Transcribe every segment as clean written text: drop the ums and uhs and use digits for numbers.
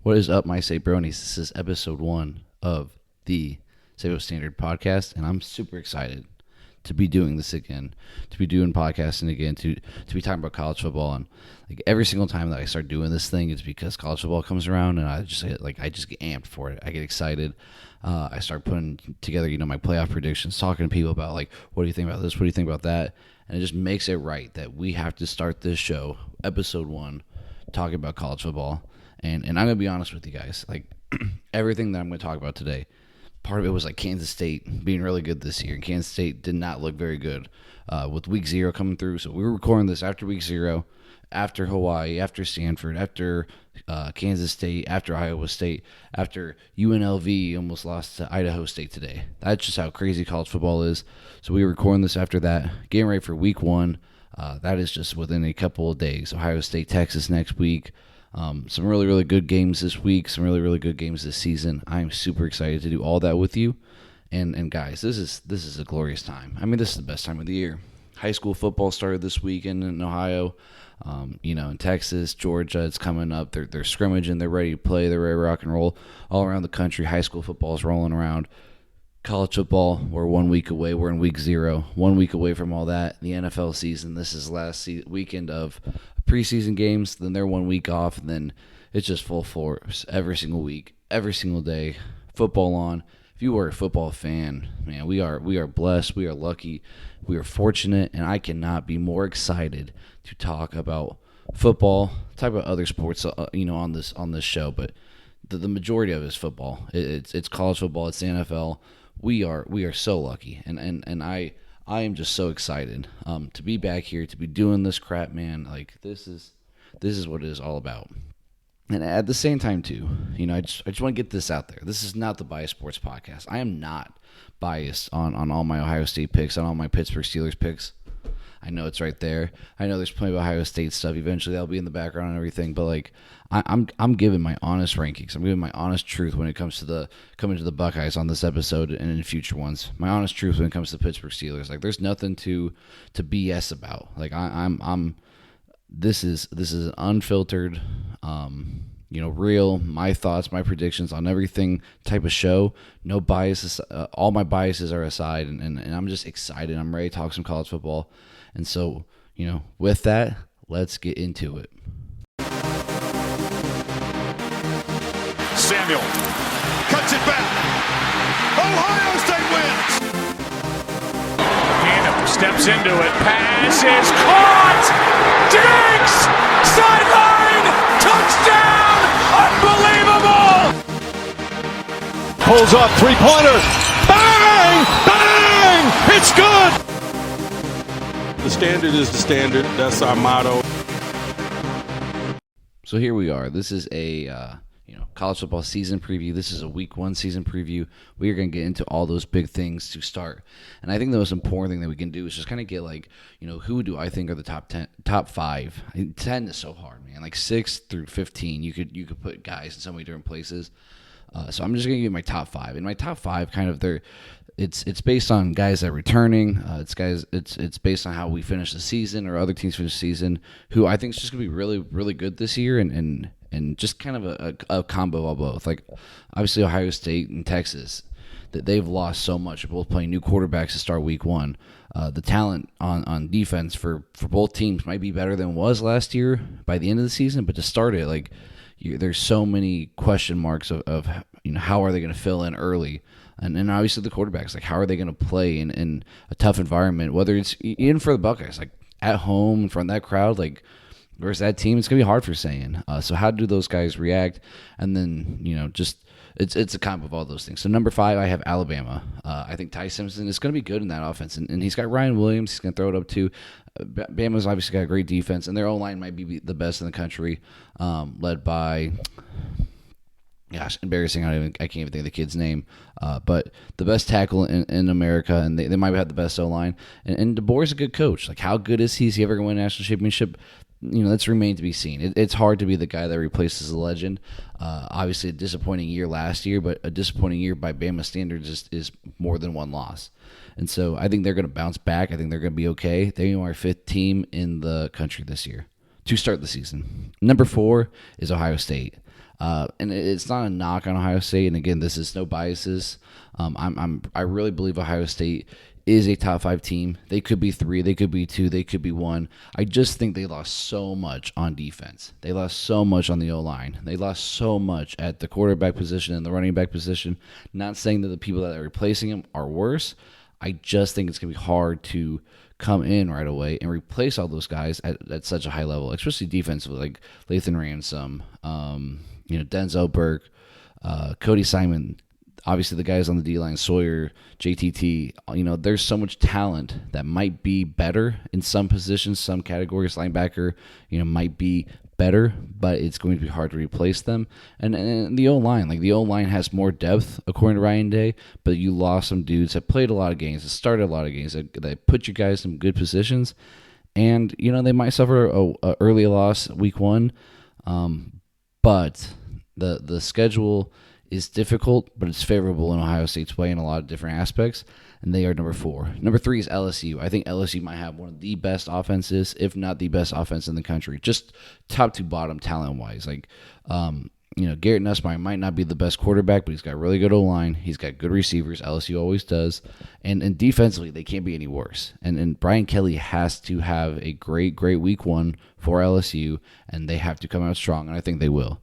What is up, my say bronies? This is episode 1 of the Sabo Standard Podcast, and I'm super excited to be doing this again, to be doing podcasting again, to be talking about college football. And like every single time that I start doing this thing, it's because college football comes around, and I just get amped for it. I get excited. I start putting together, my playoff predictions, talking to people about like, what do you think about this? What do you think about that? And it just makes it right that we have to start this show, episode 1, talking about college football. And I'm going to be honest with you guys, like everything that I'm going to talk about today, part of it was like Kansas State being really good this year. Kansas State did not look very good with week 0 coming through. So we were recording this after week 0, after Hawaii, after Stanford, after Kansas State, after Iowa State, after UNLV almost lost to Idaho State today. That's just how crazy college football is. So we were recording this after that, getting ready for week 1. That is just within a couple of days. Ohio State, Texas next week. Some really, really good games this week, some really, really good games this season. I'm super excited to do all that with you. And guys, this is a glorious time. I mean, this is the best time of the year. High school football started this weekend in Ohio. In Texas, Georgia, it's coming up. They're scrimmaging, they're ready to play, they're ready to rock and roll. All around the country, high school football is rolling around. College football, we're 1 week away. We're in week 0. 1 week away from all that. The NFL season, this is last weekend of preseason games. Then they're 1 week off, and then it's just full force every single week, every single day. Football on. If you are a football fan, man, we are blessed. We are lucky. We are fortunate, and I cannot be more excited to talk about football, talk about other sports, on this show. But the majority of it is football. It's college football. It's the NFL. We are so lucky, and I am just so excited to be back here, to be doing this crap, man. Like this is what it is all about. And at the same time too, I just want to get this out there. This is not the Biased Sports Podcast. I am not biased on all my Ohio State picks, on all my Pittsburgh Steelers picks. I know it's right there. I know there's plenty of Ohio State stuff. Eventually, that'll be in the background and everything. But like, I'm giving my honest rankings. I'm giving my honest truth when it comes to coming to the Buckeyes on this episode and in future ones. My honest truth when it comes to the Pittsburgh Steelers. Like, there's nothing to BS about. Like, this is an unfiltered, real, my thoughts, my predictions on everything type of show. No biases. All my biases are aside, and I'm just excited. I'm ready to talk some college football. And so, with that, let's get into it. Samuel cuts it back. Ohio State wins. Hannah steps into it. Pass is caught. Diggs! Sideline! Touchdown! Unbelievable! Pulls off three-pointer. Bang! Bang! It's good! The standard is the standard. That's our motto. So here we are. This is a college football season preview. This is a week 1 season preview. We are going to get into all those big things to start. And I think the most important thing that we can do is just kind of get like, who do I think are the top 5? 10 is so hard, man. Like 6 through 15, you could put guys in so many different places. So I'm just going to give you my top 5. And my top 5 kind of it's based on guys that are returning. It's based on how we finish the season or other teams finish the season, who I think is just going to be really, really good this year and just kind of a combo of both. Like, obviously, Ohio State and Texas, that they've lost so much. Both playing new quarterbacks to start week 1. The talent on defense for both teams might be better than it was last year by the end of the season, but to start it, like, there's so many question marks of how are they going to fill in early. And obviously the quarterbacks, like how are they going to play in a tough environment, whether it's even for the Buckeyes, like at home in front of that crowd, like versus that team, it's going to be hard for saying. So how do those guys react? And then, just it's a combo of all those things. So number 5, I have Alabama. I think Ty Simpson is going to be good in that offense. And he's got Ryan Williams. He's going to throw it up too. Bama's obviously got a great defense, and their O-line might be the best in the country, led by... Gosh, embarrassing. I can't even think of the kid's name. But the best tackle in America, and they might have the best O-line. And DeBoer's a good coach. Like, how good is he? Is he ever going to win a national championship? That's remained to be seen. It's hard to be the guy that replaces a legend. Obviously, a disappointing year last year, but a disappointing year by Bama standards is more than one loss. And so I think they're going to bounce back. I think they're going to be okay. They are 5th team in the country this year to start the season. Number 4 is Ohio State. And it's not a knock on Ohio State. And again, this is no biases. I really believe Ohio State is a top 5 team. They could be 3, they could be 2, they could be 1. I just think they lost so much on defense. They lost so much on the O-line. They lost so much at the quarterback position and the running back position. Not saying that the people that are replacing them are worse. I just think it's going to be hard to come in right away and replace all those guys at such a high level, especially defensively, like Lathan Ransom, Denzel Burke, Cody Simon. Obviously, the guys on the D-line, Sawyer, JTT, there's so much talent that might be better in some positions, some categories. Linebacker, might be better, but it's going to be hard to replace them. And the O-line, the O-line has more depth, according to Ryan Day, but you lost some dudes that played a lot of games, that started a lot of games, that put you guys in good positions. And, they might suffer a early loss week 1, but the schedule is difficult, but it's favorable in Ohio State's way in a lot of different aspects, and they are number 4. Number 3 is LSU. I think LSU might have one of the best offenses, if not the best offense in the country, just top to bottom talent-wise. Garrett Nussmeier might not be the best quarterback, but he's got really good O-line. He's got good receivers. LSU always does. And defensively, they can't be any worse. And Brian Kelly has to have a great, great week 1 for LSU, and they have to come out strong, and I think they will.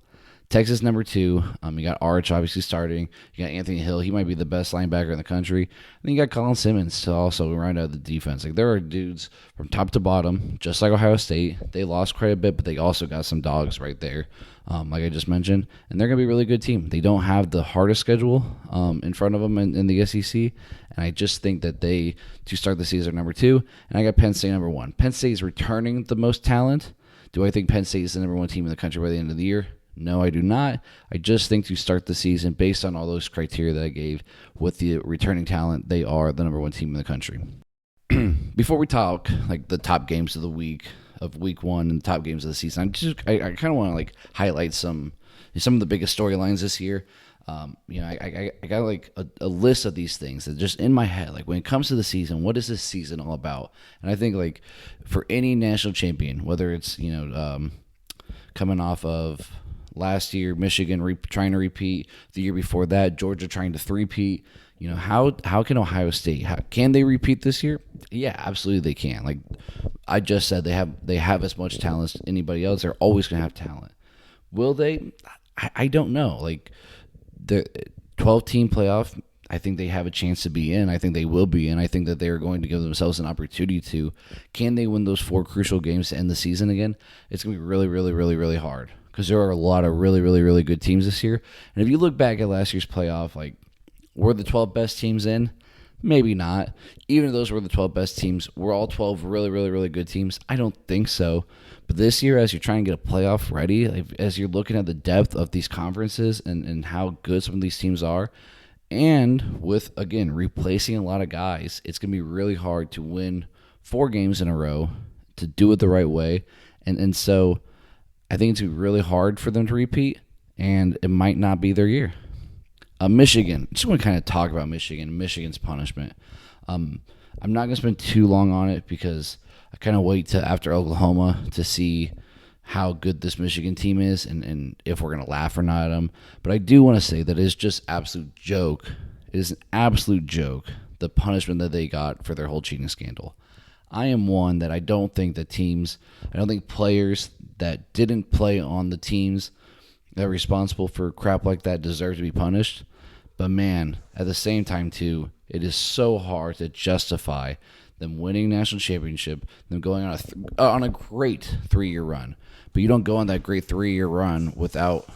Texas, number 2. You got Arch obviously starting. You got Anthony Hill. He might be the best linebacker in the country. And then you got Colin Simmons to also round out the defense. There are dudes from top to bottom, just like Ohio State. They lost quite a bit, but they also got some dogs right there, like I just mentioned. And they're going to be a really good team. They don't have the hardest schedule in front of them in the SEC. And I just think that they, to start the season, are number 2. And I got Penn State, number 1. Penn State is returning the most talent. Do I think Penn State is the number 1 team in the country by the end of the year? No, I do not. I just think to start the season, based on all those criteria that I gave, with the returning talent, they are the number 1 team in the country. Before we talk the top games of the week, of week 1 and the top games of the season, I kind of want to highlight some of the biggest storylines this year. I got a list of these things that just in my head, when it comes to the season, what is this season all about? And I think for any national champion, whether it's coming off of last year, Michigan trying to repeat, the year before that, Georgia trying to three-peat. How can Ohio State, can they repeat this year? Yeah, absolutely they can. I just said, they have as much talent as anybody else. They're always going to have talent. Will they? I don't know. The 12-team playoff, I think they have a chance to be in. I think they will be in. I think that they are going to give themselves an opportunity to. Can they win those 4 crucial games to end the season again? It's going to be really, really, really, really hard, because there are a lot of really, really, really good teams this year. And if you look back at last year's playoff, were the 12 best teams in? Maybe not. Even if those were the 12 best teams, were all 12 really, really, really good teams? I don't think so. But this year, as you're trying to get a playoff ready, as you're looking at the depth of these conferences and how good some of these teams are, and with, again, replacing a lot of guys, it's going to be really hard to win 4 games in a row, to do it the right way. And so I think it's going to be really hard for them to repeat, and it might not be their year. Michigan. I just want to kind of talk about Michigan's punishment. I'm not going to spend too long on it, because I kind of wait to after Oklahoma to see how good this Michigan team is and if we're going to laugh or not at them. But I do want to say that it's just absolute joke. It is an absolute joke, the punishment that they got for their whole cheating scandal. I am one that I don't think players that didn't play on the teams that are responsible for crap like that deserve to be punished. But man, at the same time too, it is so hard to justify them winning national championship, them going on a great 3-year run. But you don't go on that great 3-year run without.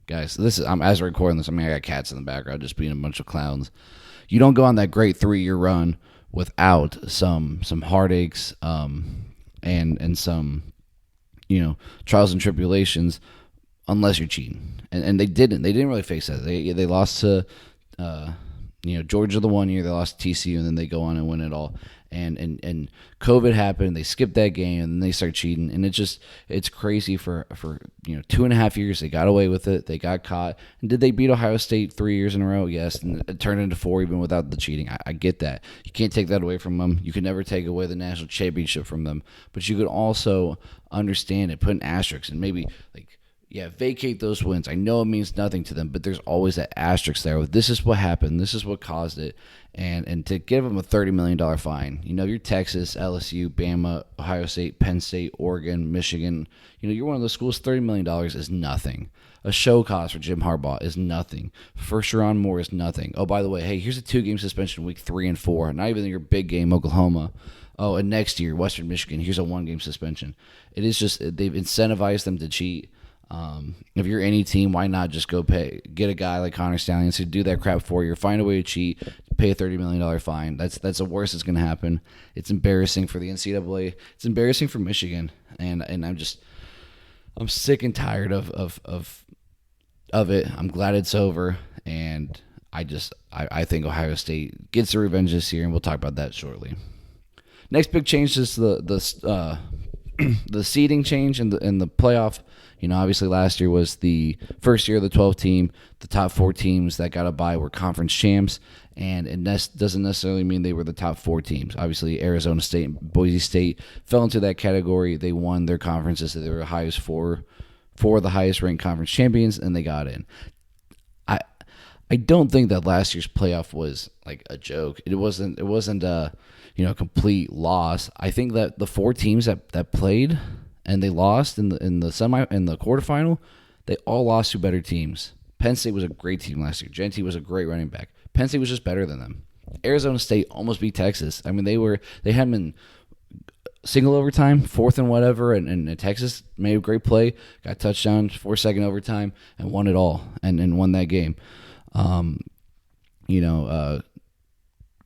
Guys, I'm as I'm recording this. I got cats in the background just being a bunch of clowns. You don't go on that great 3-year run without some heartaches and some trials and tribulations, unless you're cheating. And they didn't really face that. They lost to Georgia the one year, they lost to TCU, and then they go on and win it all. and COVID happened. They skipped that game, and then they start cheating, and it's crazy for 2.5 years they got away with it. They got caught, and did they beat Ohio State 3 years in a row? Yes, and it turned into 4 even without the cheating. I get that. You can't take that away from them. You can never take away the national championship from them, but you could also understand it, put an asterisk, and maybe vacate those wins. I know it means nothing to them, but there's always that asterisk there. This is what happened. This is what caused it. And to give them a $30 million fine, you're Texas, LSU, Bama, Ohio State, Penn State, Oregon, Michigan. You're one of those schools. $30 million is nothing. A show cost for Jim Harbaugh is nothing. For Sherrone Moore is nothing. Oh, by the way, hey, here's a 2-game suspension week 3 and 4. Not even your big game, Oklahoma. Oh, and next year, Western Michigan, here's a 1-game suspension. It is just they've incentivized them to cheat. If you're any team, why not just go get a guy like Connor Stallions who do that crap for you, find a way to cheat, pay a $30 million fine. That's the worst that's going to happen. It's embarrassing for the NCAA. It's embarrassing for Michigan, and I'm sick and tired of it. I'm glad it's over, and I think Ohio State gets the revenge this year, and we'll talk about that shortly. Next big change is the seeding change in the playoff. Obviously last year was the first year of the 12 team. The top 4 teams that got a bye were conference champs, and that doesn't necessarily mean they were the top 4 teams. Obviously, Arizona State and Boise State fell into that category. They won their conferences. They were the highest four of the highest ranked conference champions, and they got in. I don't think that last year's playoff was like a joke. It wasn't a complete loss. I think that the 4 teams that played and they lost in the quarterfinal, they all lost to better teams. Penn State was a great team last year. Genty was a great running back. Penn State was just better than them. Arizona State almost beat Texas. I mean, they had them in single overtime, 4th and whatever, and Texas made a great play, got touchdown, 4-second overtime, and won it all, and won that game. What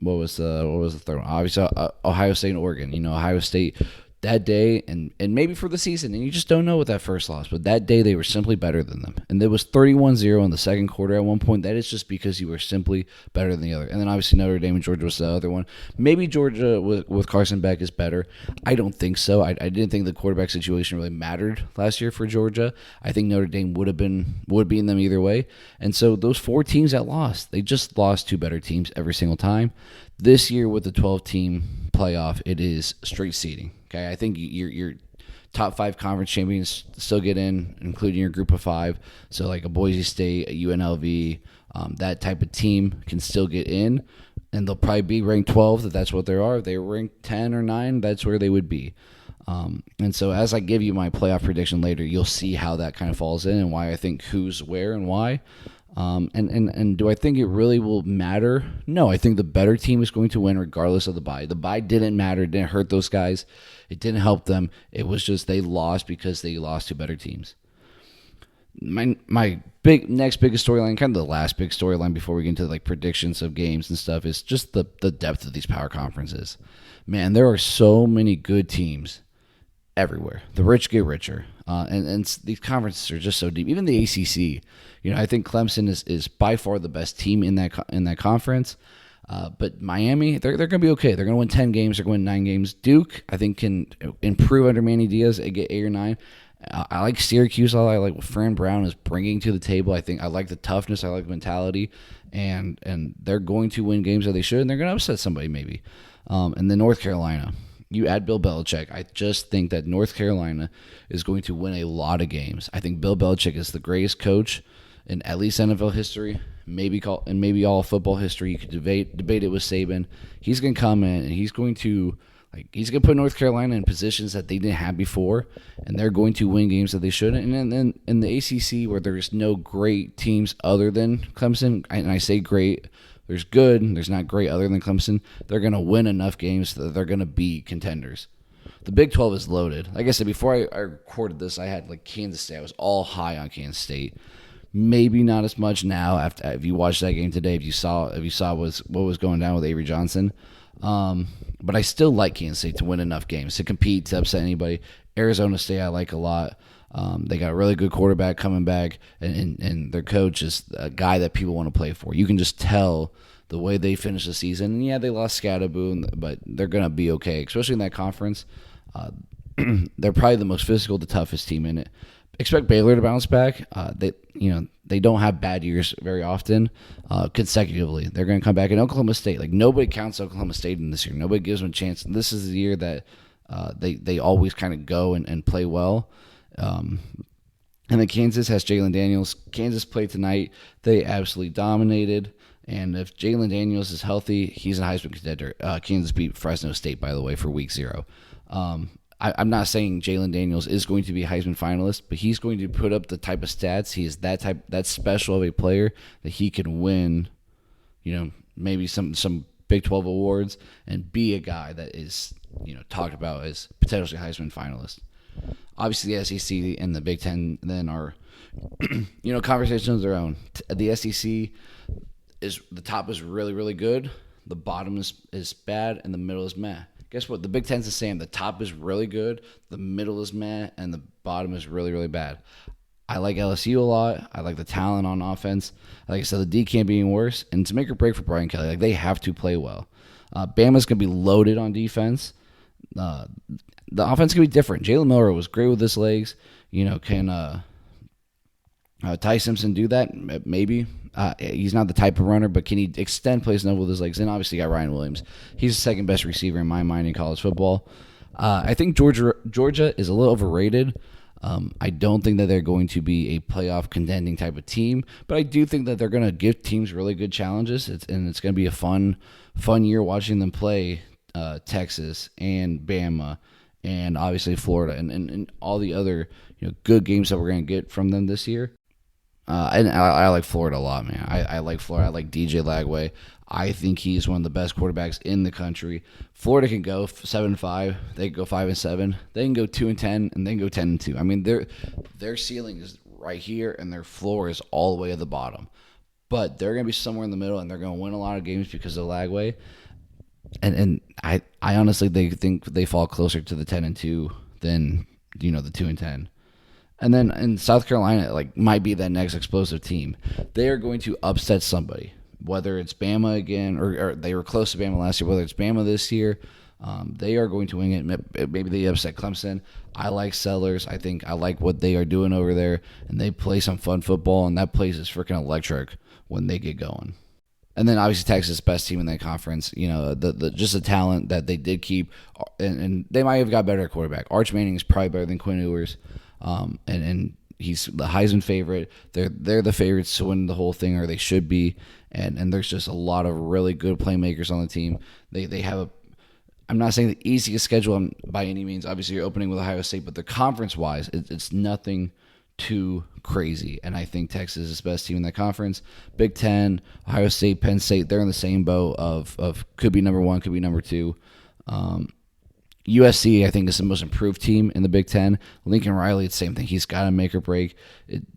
was the third one? Obviously, Ohio State and Oregon. Ohio State that day, and maybe for the season, and you just don't know with that first loss, but that day they were simply better than them. And there was 31-0 in the second quarter at one point. That is just because you were simply better than the other. And then obviously Notre Dame and Georgia was the other one. Maybe Georgia with Carson Beck is better. I don't think so. I didn't think the quarterback situation really mattered last year for Georgia. I think Notre Dame would be in them either way. And so those 4 teams that lost, they just lost to better teams every single time. This year with the 12-team playoff, it is straight seeding. Okay, I think your top 5 conference champions still get in, including your group of 5. So like a Boise State, a UNLV, that type of team can still get in, and they'll probably be ranked 12 if that's what they are. If they were ranked 10 or 9, that's where they would be. And so as I give you my playoff prediction later, you'll see how that kind of falls in and why I think who's where and why. And do I think it really will matter? No, I think the better team is going to win regardless of the bye. The bye didn't matter. It didn't hurt those guys. It didn't help them. It was just they lost because they lost to better teams. My next biggest storyline, kind of the last big storyline before we get into like predictions of games and stuff, is just the depth of these power conferences. Man, there are so many good teams everywhere. The rich get richer. And these conferences are just so deep. Even the ACC, I think Clemson is by far the best team in that conference. But Miami, they're going to be okay. They're going to win 10 games. They're going to win 9 games. Duke, I think, can improve under Manny Diaz and get 8 or 9. I like Syracuse. I like what Fran Brown is bringing to the table. I like the toughness. I like the mentality. And they're going to win games that they should, and they're going to upset somebody maybe. And then North Carolina. You add Bill Belichick. I just think that North Carolina is going to win a lot of games. I think Bill Belichick is the greatest coach in at least NFL history, maybe all football history. You could debate it with Saban. He's going to come in and he's going to put North Carolina in positions that they didn't have before, and they're going to win games that they shouldn't. And then in the ACC, where there's no great teams other than Clemson, and I say great, there's good, and there's not great other than Clemson, they're going to win enough games that they're going to be contenders. The Big 12 is loaded. Like I said, before I recorded this, I had Kansas State. I was all high on Kansas State. Maybe not as much now. If you watched that game today, if you saw what was going down with Avery Johnson, but I still like Kansas State to win enough games to compete, to upset anybody. Arizona State I like a lot. They got a really good quarterback coming back, and their coach is a guy that people want to play for. You can just tell the way they finished the season. And yeah, they lost Scadaboo, but they're going to be okay, especially in that conference. They're probably the most physical, the toughest team in it. Expect Baylor to bounce back. They don't have bad years very often consecutively. They're going to come back. In Oklahoma State, like nobody counts Oklahoma State in this year. Nobody gives them a chance. This is the year that they always kind of go and play well. And then Kansas has Jalen Daniels. Kansas played tonight. They absolutely dominated. And if Jalen Daniels is healthy, he's a Heisman contender. Kansas beat Fresno State, by the way, for week 0. I'm not saying Jalen Daniels is going to be a Heisman finalist, but he's going to put up the type of stats. He is that special of a player that he can win, maybe some Big 12 awards and be a guy that is, talked about as potentially Heisman finalist. Obviously, the SEC and the Big Ten then are, conversations of their own. The SEC is the top is really, really good. The bottom is bad, and the middle is meh. Guess what? The Big Ten's the same. The top is really good, the middle is meh, and the bottom is really, really bad. I like LSU a lot. I like the talent on offense. Like I said, the D can't be any worse. And to make or break for Brian Kelly, like they have to play well. Bama's going to be loaded on defense. The offense can be different. Jalen Milroe was great with his legs. Can Ty Simpson do that? Maybe. He's not the type of runner, but can he extend plays enough with his legs? And obviously you got Ryan Williams. He's the second best receiver in my mind in college football. I think Georgia is a little overrated. I don't think that they're going to be a playoff contending type of team, but I do think that they're going to give teams really good challenges. It's going to be a fun year watching them play Texas and Bama and obviously Florida and all the other good games that we're going to get from them this year. And I like Florida a lot, man. I like Florida. I like DJ Lagway. I think he's one of the best quarterbacks in the country. Florida can go 7-5. They can go 5-7. They can go 2-10, and they can go 10-2. I mean, their ceiling is right here, and their floor is all the way at the bottom. But they're going to be somewhere in the middle, and they're going to win a lot of games because of Lagway. And I honestly think they fall closer to the 10-2 than the 2-10. And then in South Carolina, might be that next explosive team. They are going to upset somebody, whether it's Bama again, or they were close to Bama last year, whether it's Bama this year. They are going to win it. Maybe they upset Clemson. I like Sellers. I like what they are doing over there, and they play some fun football, and that place is freaking electric when they get going. And then obviously Texas, best team in that conference. Just the talent that they did keep, and they might have got better at quarterback. Arch Manning is probably better than Quinn Ewers. And he's the Heisman favorite. They're the favorites to win the whole thing, or they should be. And there's just a lot of really good playmakers on the team. They have I'm not saying the easiest schedule by any means. Obviously, you're opening with Ohio State, but the conference-wise, it's nothing too crazy. And I think Texas is the best team in that conference. Big Ten, Ohio State, Penn State, they're in the same boat of could be number 1, could be number 2. USC, I think, is the most improved team in the Big Ten. Lincoln Riley, it's the same thing. He's got to make or break.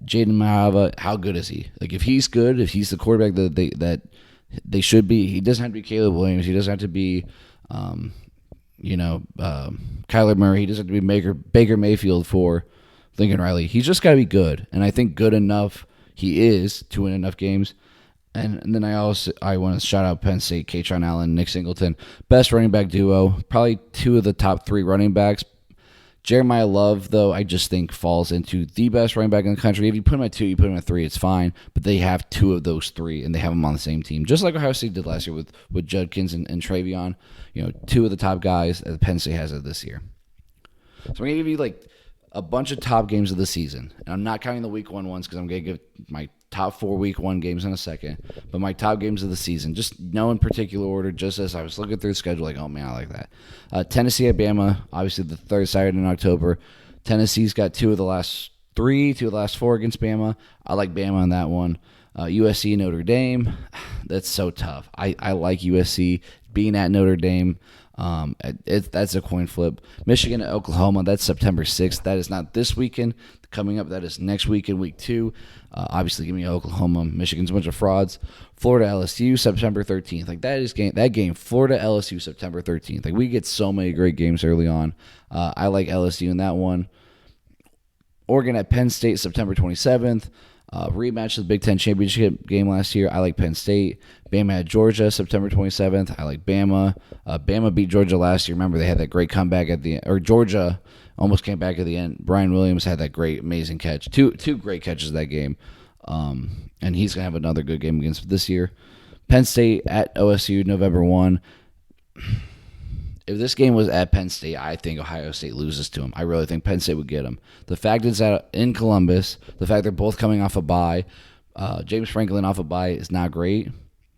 Jaden Mahava, how good is he? If he's good, if he's the quarterback that they should be, he doesn't have to be Caleb Williams. He doesn't have to be, Kyler Murray. He doesn't have to be Baker Mayfield for Lincoln Riley. He's just got to be good. And I think good enough he is to win enough games. And then I want to shout out Penn State, Katron Allen, Nick Singleton. Best running back duo. Probably 2 of the top 3 running backs. Jeremiah Love, though, I just think falls into the best running back in the country. If you put him at 2, you put him at 3, it's fine. But they have 2 of those 3, and they have them on the same team. Just like Ohio State did last year with Judkins and Travion. 2 of the top guys that Penn State has it this year. So I'm going to give you a bunch of top games of the season. And I'm not counting the week 1 ones because I'm going to give my top 4 week 1 games in a second. But my top games of the season, just no in particular order, just as I was looking through the schedule, oh man, I like that. Tennessee at Bama, obviously the third Saturday in October. Tennessee's got 2 of the last 3, 2 of the last 4 against Bama. I like Bama on that one. USC, Notre Dame, that's so tough. I like USC being at Notre Dame. That's a coin flip. Michigan at Oklahoma, that's September 6th. That is not this weekend. Coming up, that is next weekend, week 2. Obviously, give me Oklahoma. Michigan's a bunch of frauds. Florida LSU, September 13th. That game, Florida LSU, September 13th. We get so many great games early on. I like LSU in that one. Oregon at Penn State, September 27th. Rematch of the Big Ten championship game last year. I like Penn State. Bama had Georgia September 27th. I like Bama. Bama beat Georgia last year. Remember, they had that great comeback at the end. Or Georgia almost came back at the end. Brian Williams had that great, amazing catch. Two great catches that game. And he's going to have another good game against this year. Penn State at OSU November 1. If this game was at Penn State, I think Ohio State loses to them. I really think Penn State would get them. The fact it's in Columbus, the fact they're both coming off a bye, James Franklin off a bye is not great.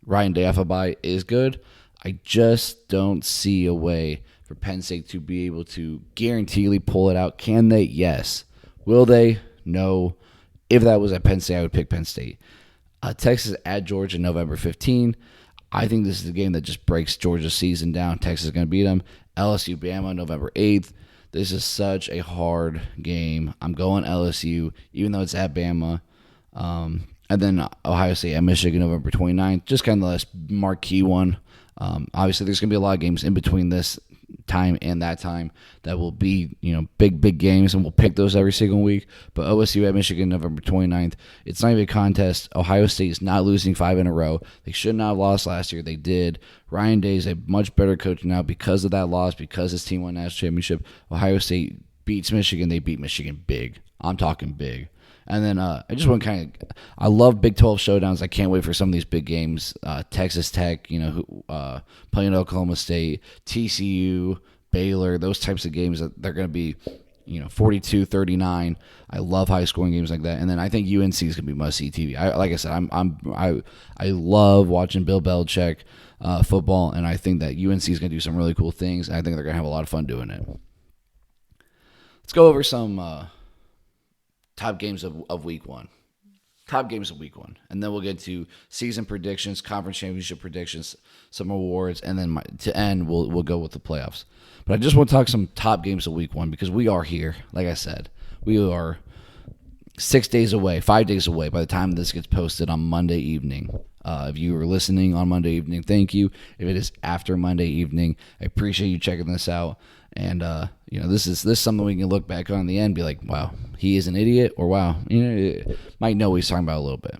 Ryan Day off a bye is good. I just don't see a way for Penn State to be able to guaranteedly pull it out. Can they? Yes. Will they? No. If that was at Penn State, I would pick Penn State. Texas at Georgia November 15. I think this is the game that just breaks Georgia's season down. Texas is going to beat them. LSU, Bama, November 8th. This is such a hard game. I'm going LSU, even though it's at Bama. And then Ohio State at Michigan, November 29th. Just kind of the last marquee one. Obviously, there's going to be a lot of games in between this time and that time that will be, big games, and we'll pick those every single week. But OSU at Michigan, November 29th. It's not even a contest. Ohio State is not losing 5 in a row. They should not have lost last year. They did. Ryan Day is a much better coach now because of that loss, because his team won national championship. Ohio State beats Michigan. They beat Michigan big. I'm talking big. And then I just want to I love Big 12 showdowns. I can't wait for some of these big games. Texas Tech, playing Oklahoma State, TCU, Baylor, those types of games that they're going to be, 42-39. I love high scoring games like that. And then I think UNC is going to be must-see TV. Like I said, I love watching Bill Belichick football, and I think that UNC is going to do some really cool things. And I think they're going to have a lot of fun doing it. Let's go over some top games of week one. And then we'll get to season predictions, conference championship predictions, some awards, and then to end, we'll go with the playoffs. But I just want to talk some top games of week one because we are here. Like I said, we are 5 days away by the time this gets posted on Monday evening. If you were listening on Monday evening, thank you. If it is after Monday evening, I appreciate you checking this out. And this is something we can look back on in the end and be like, wow, he is an idiot, or wow, might know what he's talking about a little bit.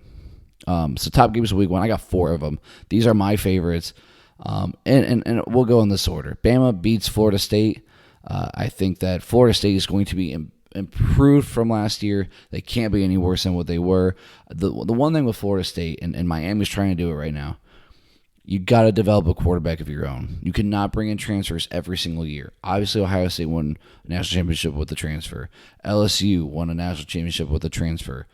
So top games of week one, I got 4 of them. These are my favorites, and we'll go in this order. Bama beats Florida State. I think that Florida State is going to be improved from last year. They can't be any worse than what they were. The one thing with Florida State, and Miami's trying to do it right now, you got to develop a quarterback of your own. You cannot bring in transfers every single year. Obviously, Ohio State won a national championship with the transfer. LSU won a national championship with the transfer.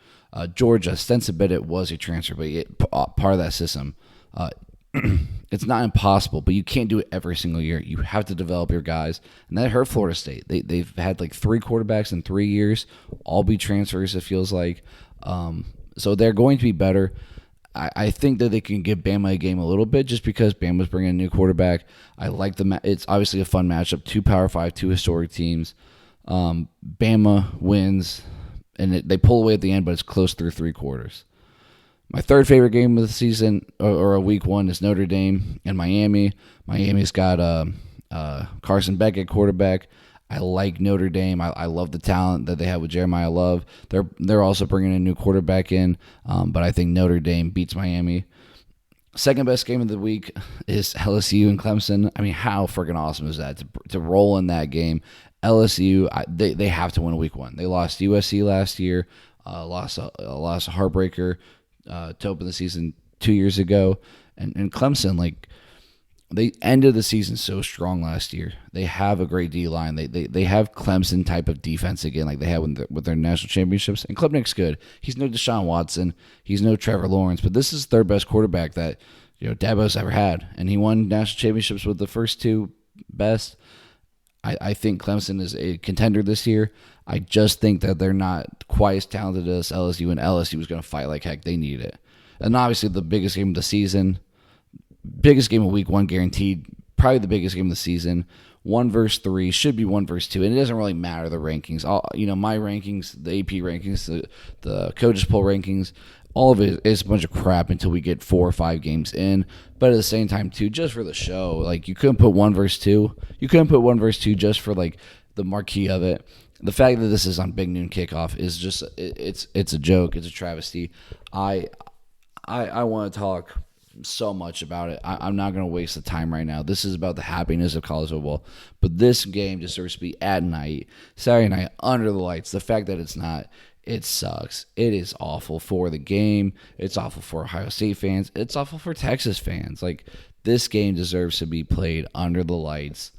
Georgia, Stenson Bennett was a transfer, but part of that system. It's not impossible, but you can't do it every single year. You have to develop your guys, and that hurt Florida State. They've had like 3 quarterbacks in 3 years, all be transfers, it feels like. So they're going to be better. I think that they can give Bama a game a little bit just because Bama's bringing a new quarterback. I like it's obviously a fun matchup. 2 Power 5, 2 historic teams. Bama wins, and they pull away at the end, but it's close through 3 quarters. My third favorite game of the season, or a week one, is Notre Dame and Miami. Miami's got Carson Beck at quarterback. I like Notre Dame. I love the talent that they have with Jeremiah Love. They're also bringing a new quarterback in, but I think Notre Dame beats Miami. Second best game of the week is LSU and Clemson. I mean, how freaking awesome is that to roll in that game? LSU, they have to win week one. They lost USC last year, lost a heartbreaker to open the season 2 years ago, and Clemson, they ended the season so strong last year. They have a great D-line. They have Clemson type of defense again, like they had with their national championships. And Klubnik's good. He's no Deshaun Watson. He's no Trevor Lawrence. But this is the third best quarterback that Dabo's ever had. And he won national championships with the first 2 best. I think Clemson is a contender this year. I just think that they're not quite as talented as LSU, and LSU is going to fight like heck. They need it. And obviously the biggest game of the season, biggest game of week one guaranteed, probably the biggest game of the season. 1 versus 3 should be 1 versus 2, and it doesn't really matter the rankings. My rankings, the AP rankings, the coaches poll rankings, all of it is a bunch of crap until we get 4 or 5 games in. But at the same time, too, just for the show, you couldn't put 1 versus 2. You couldn't put 1 versus 2 just for the marquee of it. the fact that this is on Big Noon Kickoff is just it's a joke. It's a travesty. I want to talk so much about it. I'm not going to waste the time right now. This is about the happiness of college football. But this game deserves to be at night, Saturday night, under the lights. The fact that it's not, it sucks. It is awful for the game. It's awful for Ohio State fans. It's awful for Texas fans. Like, this game deserves to be played under the lights,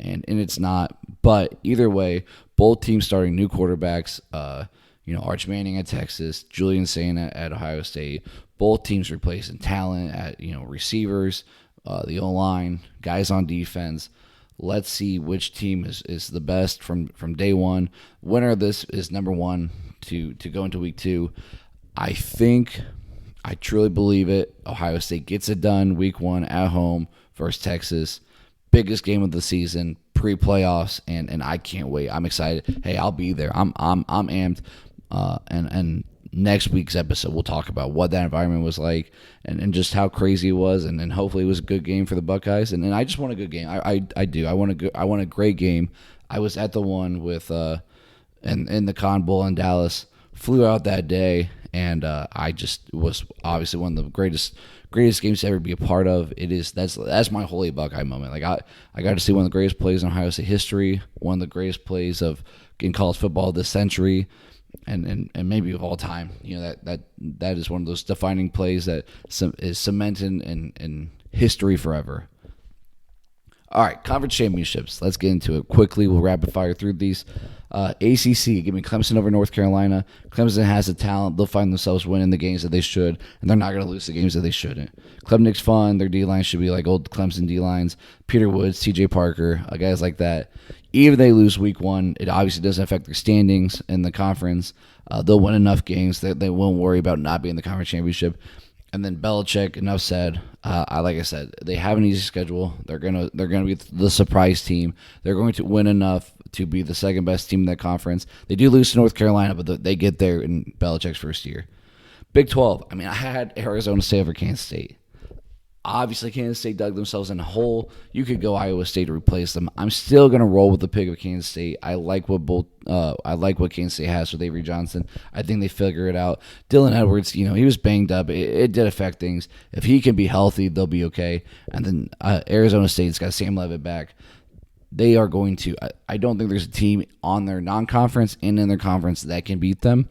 and it's not. But either way, both teams starting new quarterbacks. Arch Manning at Texas, Julian Sain at Ohio State. Both teams replacing talent at receivers, the O-line, guys on defense. Let's see which team is the best from day one. Winner of this is number one to go into week 2. I truly believe it. Ohio State gets it done week 1 at home versus Texas. Biggest game of the season, pre-playoffs, and I can't wait. I'm excited. Hey, I'll be there. I'm amped. And next week's episode, we'll talk about what that environment was like and just how crazy it was, and hopefully it was a good game for the Buckeyes. And I just want a good game. I do. I want a great game. I was at the one with in the Cotton Bowl in Dallas. Flew out that day, and I just was obviously one of the greatest games to ever be a part of. That's my holy Buckeye moment. Like I got to see one of the greatest plays in Ohio State history, one of the greatest plays in college football this century. And maybe of all time, that is one of those defining plays that is cemented in history forever. All right, conference championships. Let's get into it quickly. We'll rapid fire through these. ACC, give me Clemson over North Carolina. Clemson has the talent. They'll find themselves winning the games that they should, and they're not going to lose the games that they shouldn't. Klubnik's fun. Their D-line should be like old Clemson D-lines. Peter Woods, TJ Parker, guys like that. Even if they lose week 1, it obviously doesn't affect their standings in the conference. They'll win enough games that they won't worry about not being in the conference championship. And then Belichick, enough said. Like I said, they have an easy schedule. They're gonna be the surprise team. They're going to win enough to be the second best team in that conference. They do lose to North Carolina, but they get there in Belichick's first year. Big 12. I had Arizona State over Kansas State. Obviously, Kansas State dug themselves in a hole. You could go Iowa State to replace them. I'm still gonna roll with the pick of Kansas State. I like what Kansas State has with Avery Johnson. I think they figure it out. Dylan Edwards, he was banged up. It did affect things. If he can be healthy, they'll be okay. And then Arizona State's got Sam Leavitt back. They are going to. I don't think there's a team on their non-conference and in their conference that can beat them.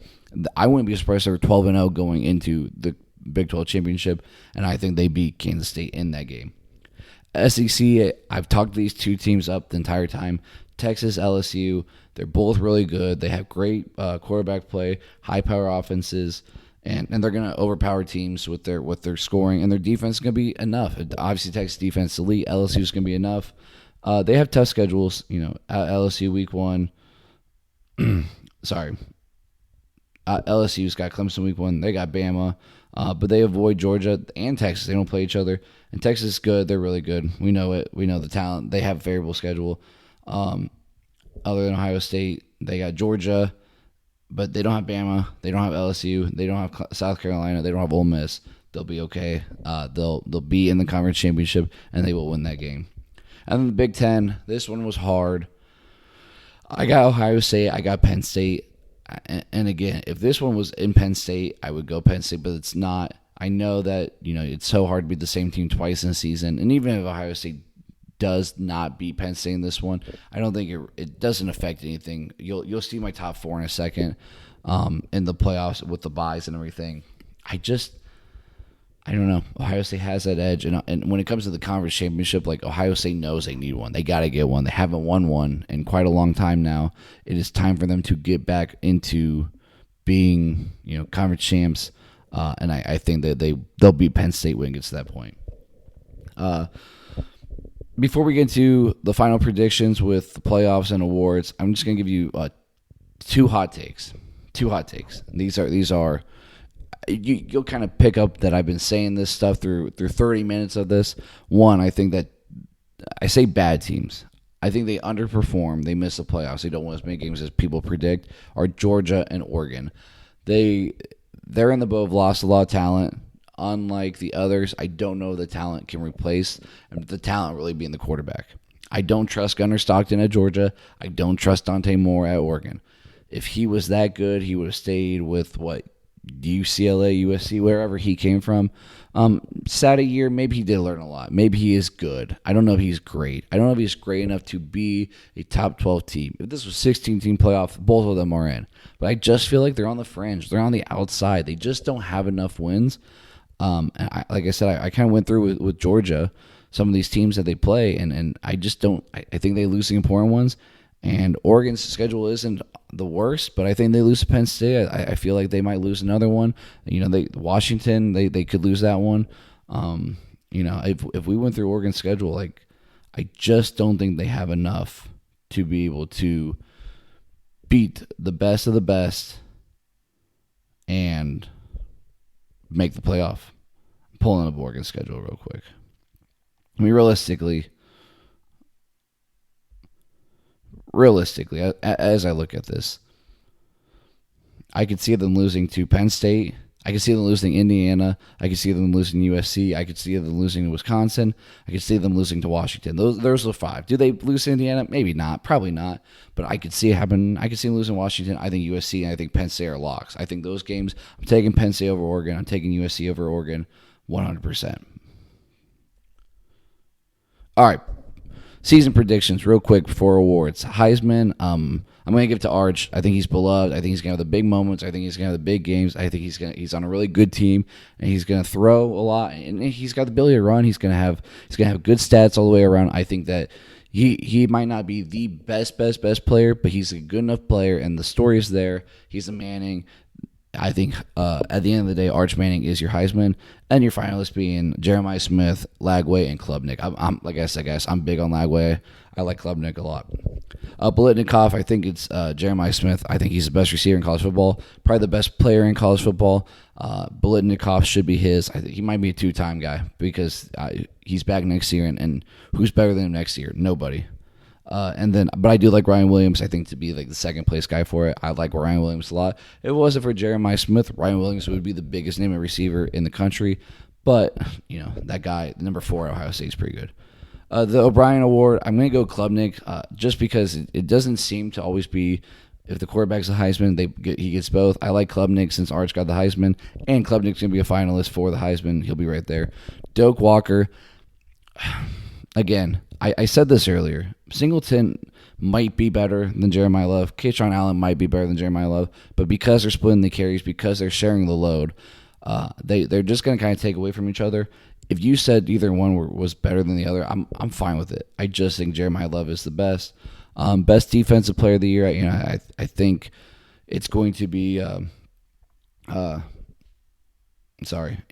I wouldn't be surprised if they're 12-0 going into the Big 12 championship, and I think they beat Kansas State in that game. SEC, I've talked these two teams up the entire time. Texas, LSU, they're both really good. They have great quarterback play, high-power offenses, and they're going to overpower teams with their scoring, and their defense is going to be enough. Obviously, Texas defense elite. LSU is going to be enough. They have tough schedules. LSU week 1. Sorry. LSU's got Clemson week 1. They got Bama. But they avoid Georgia and Texas. They don't play each other. And Texas is good. They're really good. We know it. We know the talent. They have a favorable schedule. Other than Ohio State, they got Georgia, but they don't have Bama. They don't have LSU. They don't have South Carolina. They don't have Ole Miss. They'll be okay. They'll be in the conference championship, and they will win that game. And then the Big Ten, this one was hard. I got Ohio State. I got Penn State. And again, if this one was in Penn State, I would go Penn State, but it's not. I know that it's so hard to beat the same team twice in a season, and even if Ohio State does not beat Penn State in this one, I don't think it doesn't affect anything. You'll see my top 4 in a second in the playoffs with the byes and everything. I don't know. Ohio State has that edge, and when it comes to the conference championship, like Ohio State knows they need one. They got to get one. They haven't won one in quite a long time now. It is time for them to get back into being, conference champs, and I think that they'll beat Penn State when it gets to that point. Before we get to the final predictions with the playoffs and awards, I'm just going to give you two hot takes. These are. You'll kind of pick up that I've been saying this stuff through 30 minutes of this. One, I think that I say bad teams. I think they underperform. They miss the playoffs. They don't win as many games as people predict. Are Georgia and Oregon. They're in the boat of lost a lot of talent. Unlike the others, I don't know if the talent can replace, and the talent really being the quarterback. I don't trust Gunnar Stockton at Georgia. I don't trust Dante Moore at Oregon. If he was that good, he would have stayed with UCLA, USC, wherever he came from. Sad a year, maybe he did learn a lot. Maybe he is good. I don't know if he's great. I don't know if he's great enough to be a top 12 team. If this was 16-team playoff, both of them are in. But I just feel like they're on the fringe. They're on the outside. They just don't have enough wins. And like I said, I kind of went through with Georgia, some of these teams that they play, and I just don't – I think they lose the important ones. And Oregon's schedule isn't the worst, but I think they lose to Penn State. I feel like they might lose another one. Washington, they could lose that one. If we went through Oregon's schedule, I just don't think they have enough to be able to beat the best of the best and make the playoff. I'm pulling up Oregon's schedule real quick. I mean, realistically, as I look at this, I could see them losing to Penn State. I could see them losing to Indiana. I could see them losing to USC. I could see them losing to Wisconsin. I could see them losing to Washington. Those are the five. Do they lose to Indiana? Maybe not. Probably not. But I could see it happen. I could see them losing to Washington. I think USC and I think Penn State are locks. I think those games, I'm taking Penn State over Oregon. I'm taking USC over Oregon 100%. All right. Season predictions, real quick before awards. Heisman, I'm going to give it to Arch. I think he's beloved. I think he's going to have the big moments. I think he's going to have the big games. I think he's on a really good team, and he's going to throw a lot. And he's got the ability to run. He's going to have good stats all the way around. I think that he might not be the best player, but he's a good enough player, and the story is there. He's a Manning. I think at the end of the day, Arch Manning is your Heisman, and your finalists being Jeremiah Smith, Lagway, and Klubnik. I'm like I said, guys, I'm big on Lagway. I like Klubnik a lot. Biletnikoff, I think it's Jeremiah Smith. I think he's the best receiver in college football, probably the best player in college football. Biletnikoff should be his. I think he might be a two-time guy because he's back next year, and who's better than him next year? Nobody. But I do like Ryan Williams, I think, to be like the second place guy for it. I like Ryan Williams a lot. If it wasn't for Jeremiah Smith, Ryan Williams would be the biggest name of receiver in the country. But, that guy, number 4 at Ohio State, is pretty good. The O'Brien Award, I'm going to go Klubnik just because it doesn't seem to always be, if the quarterback's a Heisman, he gets both. I like Klubnik since Arch got the Heisman, and Klubnik's going to be a finalist for the Heisman. He'll be right there. Doak Walker, again, I said this earlier. Singleton might be better than Jeremiah Love. Katron Allen might be better than Jeremiah Love. But because they're splitting the carries, because they're sharing the load, they're just going to kind of take away from each other. If you said either one was better than the other, I'm fine with it. I just think Jeremiah Love is the best. Best defensive player of the year, I think it's going to be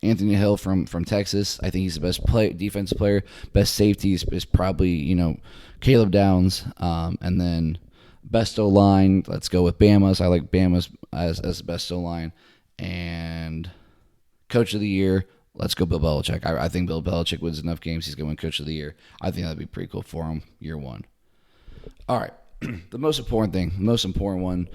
Anthony Hill from Texas. I think he's the best defensive player. Best safety is probably, Caleb Downs. And then best O-line, let's go with Bama's. I like Bama's as the best O-line. And coach of the year, let's go Bill Belichick. I think Bill Belichick wins enough games. He's going to win coach of the year. I think that'd be pretty cool for him, year one. All right. The most important one,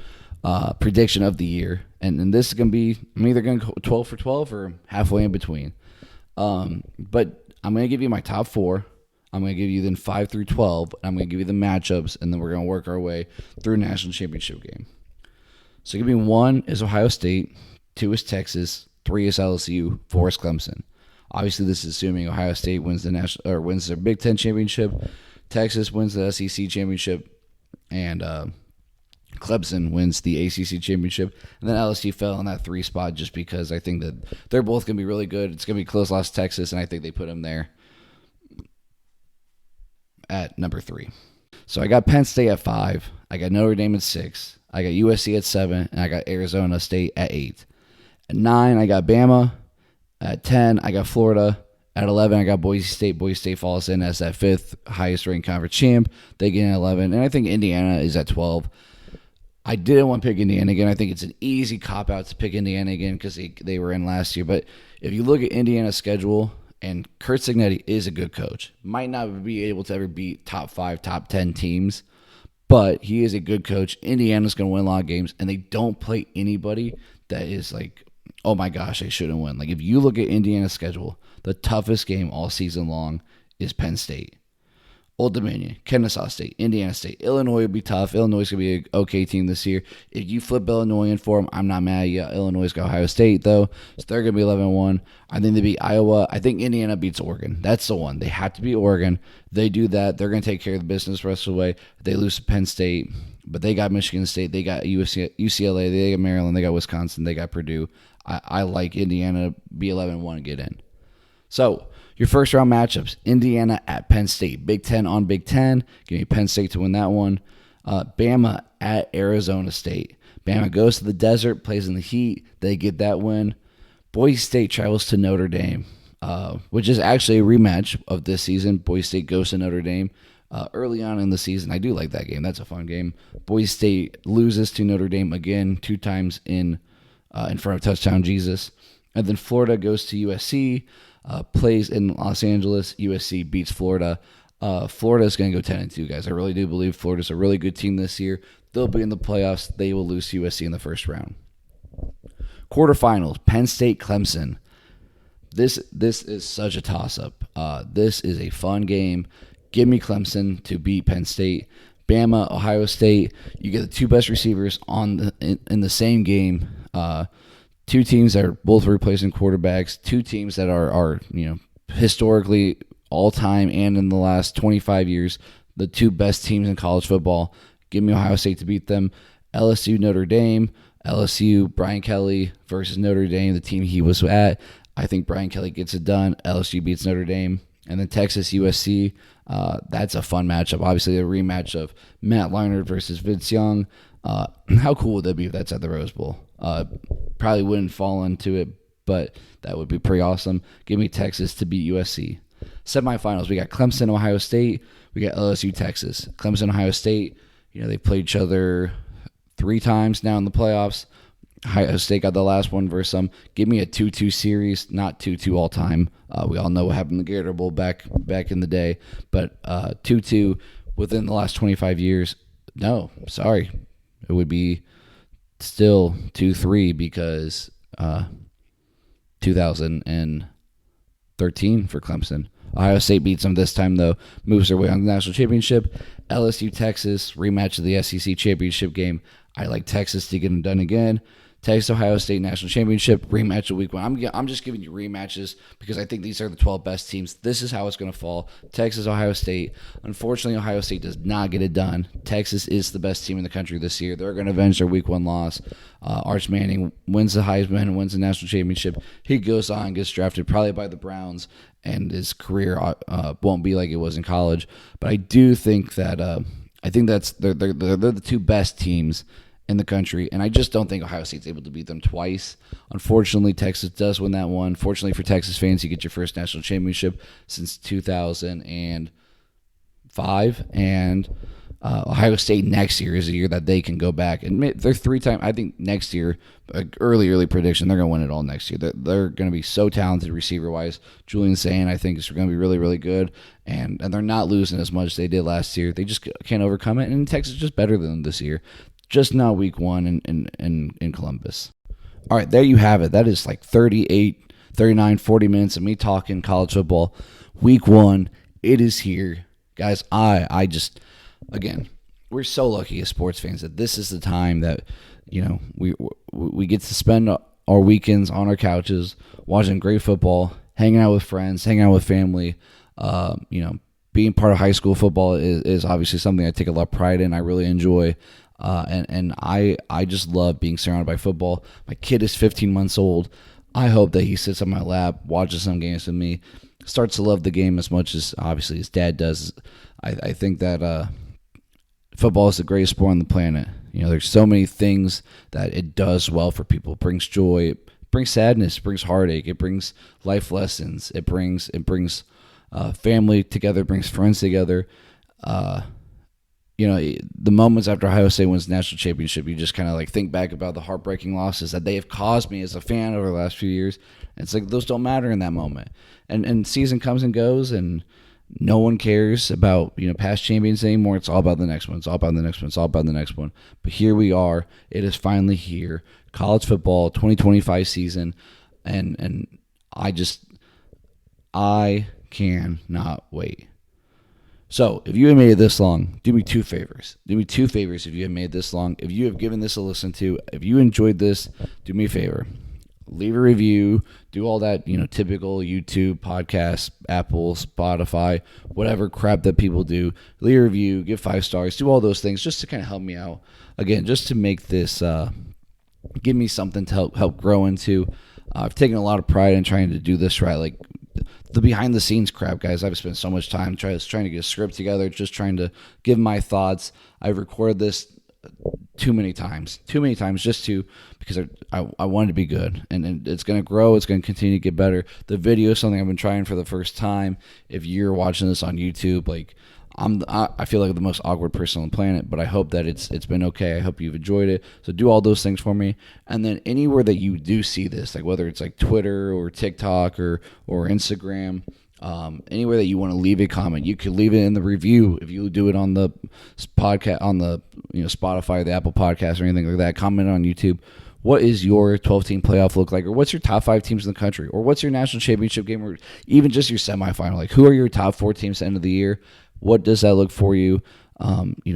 prediction of the year. And this is going to be, I'm either going to go 12 for 12 or halfway in between. But I'm going to give you my top 4. I'm going to give you then 5 through 12. I'm going to give you the matchups, and then we're going to work our way through a national championship game. So give me 1 is Ohio State, 2 is Texas, 3 is LSU, 4 is Clemson. Obviously, this is assuming Ohio State wins wins their Big Ten championship, Texas wins the SEC championship, and Clemson wins the ACC championship. And then LSU fell in that 3 spot just because I think that they're both going to be really good. It's going to be close, lost to Texas, and I think they put them there at number 3. So I got Penn State at 5. I got Notre Dame at 6. I got USC at 7, and I got Arizona State at 8. At 9, I got Bama. At 10, I got Florida. At 11, I got Boise State. Boise State falls in as that 5th highest ranked conference champ. They get in at 11, and I think Indiana is at 12. I didn't want to pick Indiana again. I think it's an easy cop-out to pick Indiana again because they were in last year. But if you look at Indiana's schedule, and Kurt Signetti is a good coach. Might not be able to ever beat top 5, top 10 teams, but he is a good coach. Indiana's going to win a lot of games, and they don't play anybody that is like, oh my gosh, they shouldn't win. Like if you look at Indiana's schedule, the toughest game all season long is Penn State. Old Dominion, Kennesaw State, Indiana State. Illinois would be tough. Illinois is going to be an okay team this year. If you flip Illinois in for them, I'm not mad at you. Illinois got Ohio State, though, so they're going to be 11-1. I think they beat Iowa. I think Indiana beats Oregon. That's the one. They have to beat Oregon. They do that. They're going to take care of the business the rest of the way. They lose to Penn State, but they got Michigan State. They got UCLA. They got Maryland. They got Wisconsin. They got Purdue. I like Indiana be 11-1 and get in. So, your first round matchups, Indiana at Penn State. Big Ten on Big Ten. Give me Penn State to win that one. Bama at Arizona State. Bama goes to the desert, plays in the heat. They get that win. Boise State travels to Notre Dame, which is actually a rematch of this season. Boise State goes to Notre Dame early on in the season. I do like that game. That's a fun game. Boise State loses to Notre Dame again 2 times in front of Touchdown Jesus. And then Florida goes to USC. Plays in Los Angeles. USC beats Florida. Florida is going to go 10-2, guys. I really do believe Florida's a really good team this year. They'll be in the playoffs. They will lose to USC in the first round. Quarterfinals, Penn State, Clemson. This is such a toss-up. This is a fun game. Give me Clemson to beat Penn State. Bama, Ohio State. You get the 2 best receivers in the same game. 2 teams that are both replacing quarterbacks, 2 teams that are historically all-time and in the last 25 years, the 2 best teams in college football. Give me Ohio State to beat them. LSU, Notre Dame. LSU, Brian Kelly versus Notre Dame, the team he was at. I think Brian Kelly gets it done. LSU beats Notre Dame. And then Texas, USC. That's a fun matchup. Obviously, a rematch of Matt Leinart versus Vince Young. How cool would that be if that's at the Rose Bowl? Probably wouldn't fall into it, but that would be pretty awesome. Give me Texas to beat USC. Semifinals, we got Clemson, Ohio State. We got LSU, Texas. Clemson, Ohio State, they played each other 3 times now in the playoffs. Ohio State got the last one versus them. Give me a 2-2 series, not 2-2 all time. We all know what happened in the Gator Bowl back in the day, but 2-2 within the last 25 years. No, sorry. It would be still 2-3 because 2013 for Clemson. Ohio State beats them this time, though. Moves their way on the national championship. LSU, Texas, rematch of the SEC championship game. I like Texas to get them done again. Texas, Ohio State national championship, rematch of week 1. I'm just giving you rematches because I think these are the 12 best teams. This is how it's going to fall. Texas, Ohio State. Unfortunately, Ohio State does not get it done. Texas is the best team in the country this year. They're going to avenge their week 1 loss. Arch Manning wins the Heisman, wins the national championship. He goes on, gets drafted probably by the Browns, and his career won't be like it was in college. But I do think that they're the 2 best teams in the country, and I just don't think Ohio State's able to beat them twice. Unfortunately, Texas does win that one. Fortunately for Texas fans, you get your first national championship since 2005, and Ohio State next year is a year that they can go back, and they're 3-time. I think next year, early prediction, they're going to win it all next year. They're going to be so talented receiver-wise. Julian Sain, I think, is going to be really, really good, and they're not losing as much as they did last year. They just can't overcome it, and Texas is just better than them this year. Just not week 1 in Columbus. All right, there you have it. That is like 38, 39, 40 minutes of me talking college football. Week 1, it is here. Guys, I just, again, we're so lucky as sports fans that this is the time that, we get to spend our weekends on our couches watching great football, hanging out with friends, hanging out with family. Being part of high school football is obviously something I take a lot of pride in. I really enjoy. And I just love being surrounded by football. My kid is 15 months old. I hope that he sits on my lap, watches some games with me, starts to love the game as much as obviously his dad does. I think that football is the greatest sport on the planet. There's so many things that it does well for people. It brings joy, it brings sadness, it brings heartache, it brings life lessons, it brings family together, it brings friends together. The moments after Ohio State wins the national championship, you just kind of like think back about the heartbreaking losses that they have caused me as a fan over the last few years. And it's like those don't matter in that moment. And season comes and goes, and no one cares about past champions anymore. It's all about the next one. It's all about the next one. It's all about the next one. But here we are. It is finally here. College football 2025 season, and I cannot wait. So if you have made it this long, do me two favors. Do me two favors if you have made it this long. If you have given this a listen to, if you enjoyed this, do me a favor. Leave a review, do all that, typical YouTube, podcast, Apple, Spotify, whatever crap that people do. Leave a review, give 5 stars, do all those things just to kind of help me out. Again, just to make this, give me something to help grow into. I've taken a lot of pride in trying to do this right. Like the behind the scenes crap, guys. I've spent so much time trying to get a script together, just trying to give my thoughts. I've recorded this too many times because I wanted to be good, and it's going to grow. It's going to continue to get better. The video is something I've been trying for the first time. If you're watching this on YouTube, like I feel like the most awkward person on the planet, but I hope that it's been okay. I hope you've enjoyed it. So do all those things for me, and then anywhere that you do see this, like whether it's like Twitter or TikTok or Instagram. Anywhere that you want to leave a comment, you can leave it in the review. If you do it on the podcast, on the Spotify, the Apple Podcast, or anything like that, comment on YouTube. What is your 12-team playoff look like, or what's your top 5 teams in the country, or what's your national championship game, or even just your semifinal? Like, who are your top 4 teams at the end of the year? What does that look for you?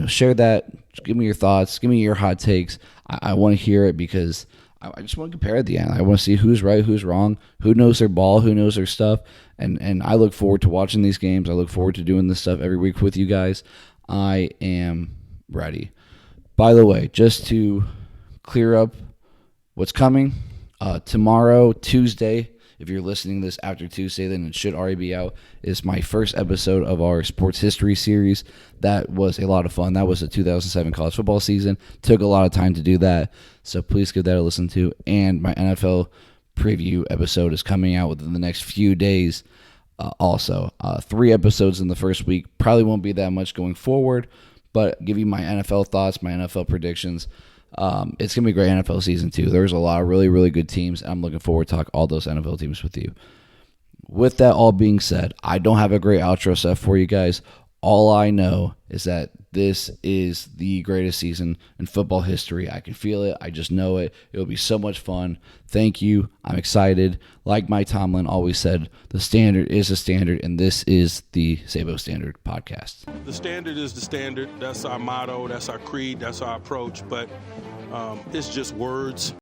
Share that. Give me your thoughts. Give me your hot takes. I want to hear it because I just want to compare at the end. I want to see who's right, who's wrong, who knows their ball, who knows their stuff. And I look forward to watching these games. I look forward to doing this stuff every week with you guys. I am ready. By the way, just to clear up what's coming, tomorrow, Tuesday, if you're listening to this after Tuesday, then it should already be out, is my first episode of our sports history series. That was a lot of fun. That was the 2007 college football season. Took a lot of time to do that, so please give that a listen to. And my NFL preview episode is coming out within the next few days. Also, 3 episodes in the first week. Probably won't be that much going forward, but give you my NFL thoughts, my NFL predictions. It's going to be a great NFL season, too. There's a lot of really, really good teams. I'm looking forward to talk all those NFL teams with you. With that all being said, I don't have a great outro set for you guys. All I know is that this is the greatest season in football history. I can feel it. I just know it. It'll be so much fun. Thank you. I'm excited. Like Mike Tomlin always said, the standard is the standard, and this is the Sabo Standard Podcast. The standard is the standard. That's our motto. That's our creed. That's our approach. But it's just words.